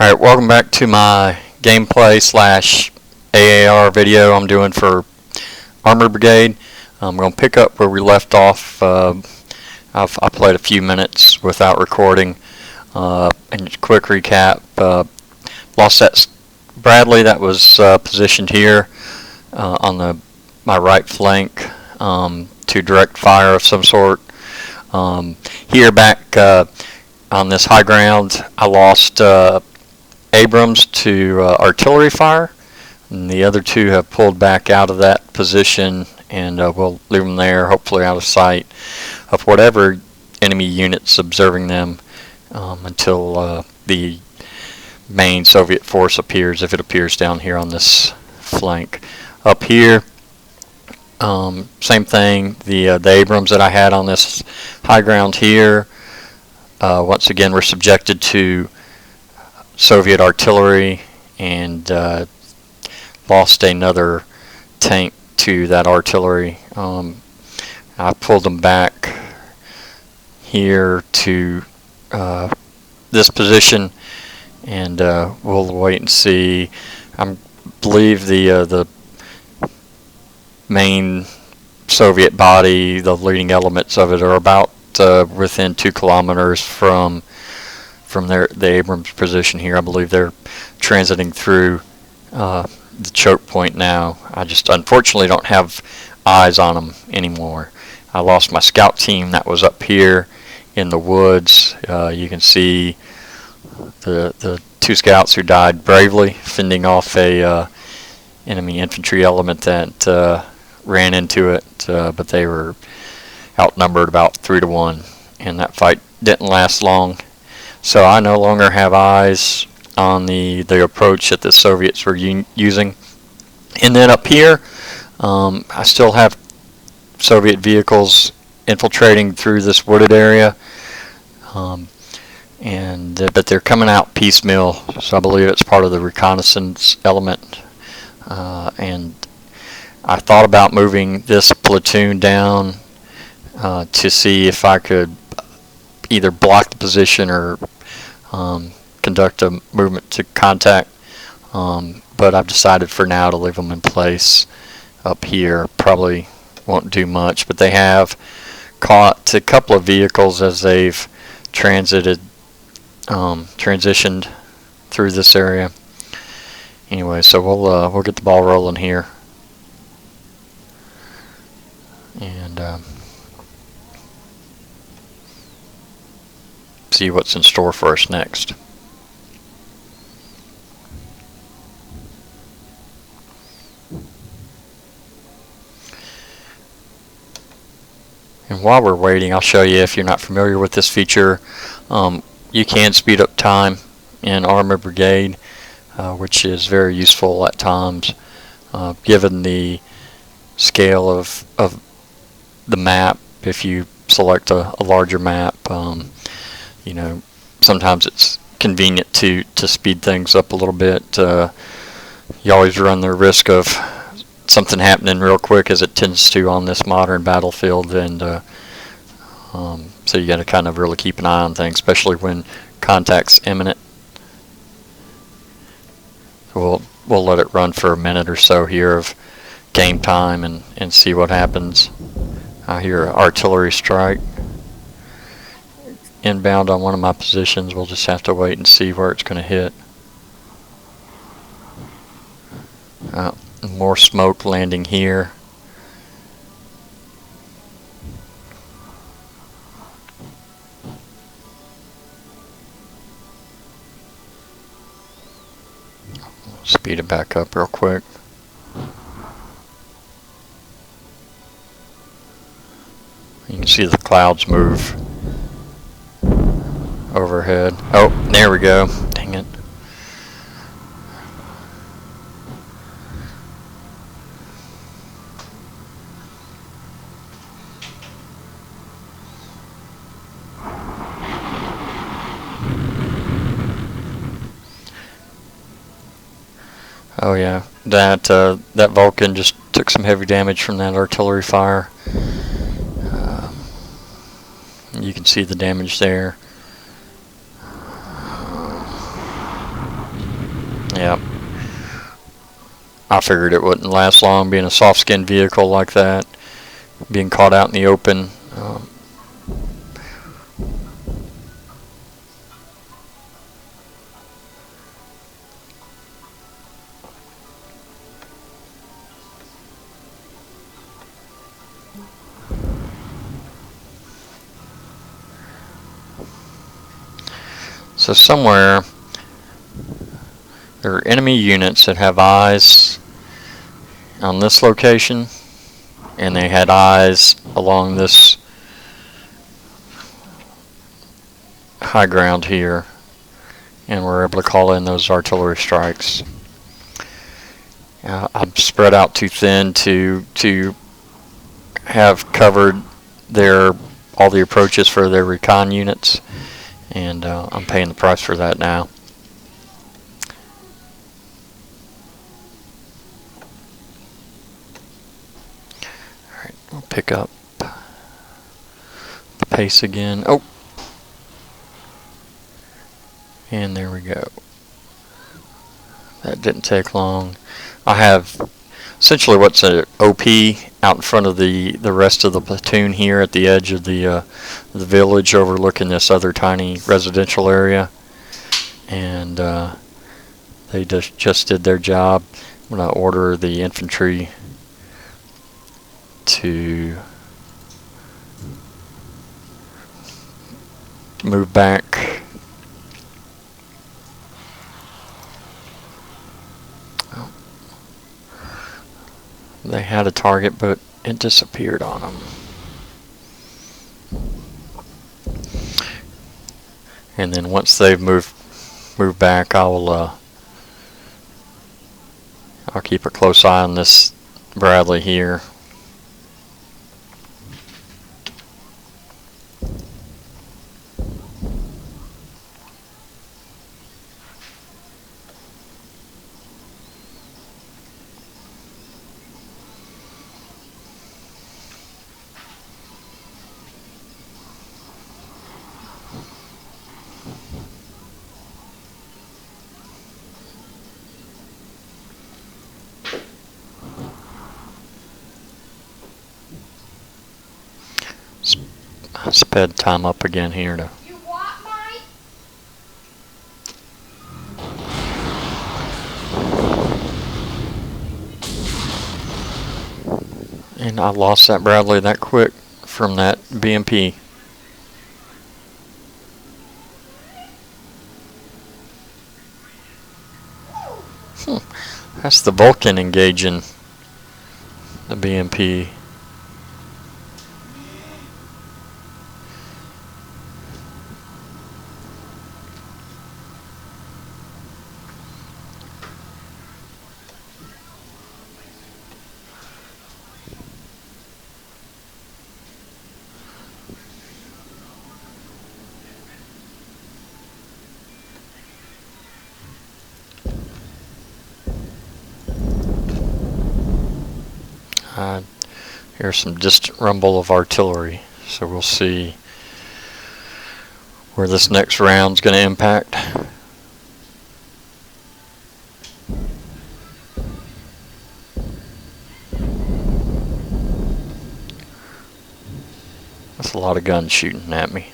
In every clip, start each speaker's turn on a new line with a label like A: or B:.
A: Alright, welcome back to my gameplay slash AAR video I'm doing for Armor Brigade. I'm going to pick up where we left off. I played a few minutes without recording. And quick recap, lost that Bradley that was positioned here on my right flank to direct fire of some sort. Here back on this high ground, I lost Abrams to artillery fire, and the other two have pulled back out of that position, and we'll leave them there, hopefully out of sight of whatever enemy units observing them until the main Soviet force appears, if it appears down here on this flank. Up here, same thing, the Abrams that I had on this high ground here once again were subjected to Soviet artillery and lost another tank to that artillery. I pulled them back here to this position, and we'll wait and see. I believe the main Soviet body, the leading elements of it, are about within 2 kilometers from the Abrams position here. I believe they're transiting through the choke point now. I just unfortunately don't have eyes on them anymore. I lost my scout team that was up here in the woods. You can see the 2 scouts who died bravely fending off a enemy infantry element that ran into it, but they were outnumbered about 3 to 1, and that fight didn't last long. So I no longer have eyes on the approach that the Soviets were using. And then up here, I still have Soviet vehicles infiltrating through this wooded area, but they're coming out piecemeal, so I believe it's part of the reconnaissance element. And I thought about moving this platoon down to see if I could either block the position or conduct a movement to contact, but I've decided for now to leave them in place up here. Probably won't do much, but they have caught a couple of vehicles as they've transitioned through this area. Anyway, so we'll get the ball rolling here, and see what's in store for us next. And while we're waiting, I'll show you, if you're not familiar with this feature, you can speed up time in Armor Brigade, which is very useful at times, given the scale of the map. If you select a larger map, you know, sometimes it's convenient to speed things up a little bit. You always run the risk of something happening real quick, as it tends to on this modern battlefield, and so you got to kind of really keep an eye on things, especially when contact's imminent. We'll let it run for a minute or so here of game time and see what happens. I hear an artillery strike inbound on one of my positions. We'll just have to wait and see where it's going to hit. More smoke landing here. Speed it back up real quick. You can see the clouds move overhead. Oh, there we go. Dang it. Oh yeah, that Vulcan just took some heavy damage from that artillery fire. You can see the damage there. Yep. I figured it wouldn't last long being a soft skin vehicle like that, being caught out in the open. So somewhere there are enemy units that have eyes on this location, and they had eyes along this high ground here, and we're able to call in those artillery strikes. I'm spread out too thin to have covered all the approaches for their recon units, and I'm paying the price for that now. Alright, we'll pick up the pace again. Oh! And there we go. That didn't take long. I have essentially what's an OP out in front of the rest of the platoon here at the edge of the village overlooking this other tiny residential area, and they just did their job. I'm going to order the infantry to move back. They had a target, but it disappeared on them. And then once they've moved back, I'll keep a close eye on this Bradley here. Sped time up again here to.
B: You what, Mike?
A: And I lost that Bradley that quick from that BMP. That's the Vulcan engaging the BMP. Here's some distant rumble of artillery, so we'll see where this next round's going to impact. That's a lot of guns shooting at me.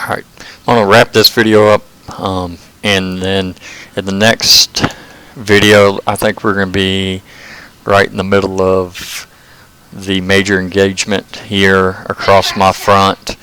A: Alright, I'm going to wrap this video up, and then in the next video I think we're going to be right in the middle of the major engagement here across my front,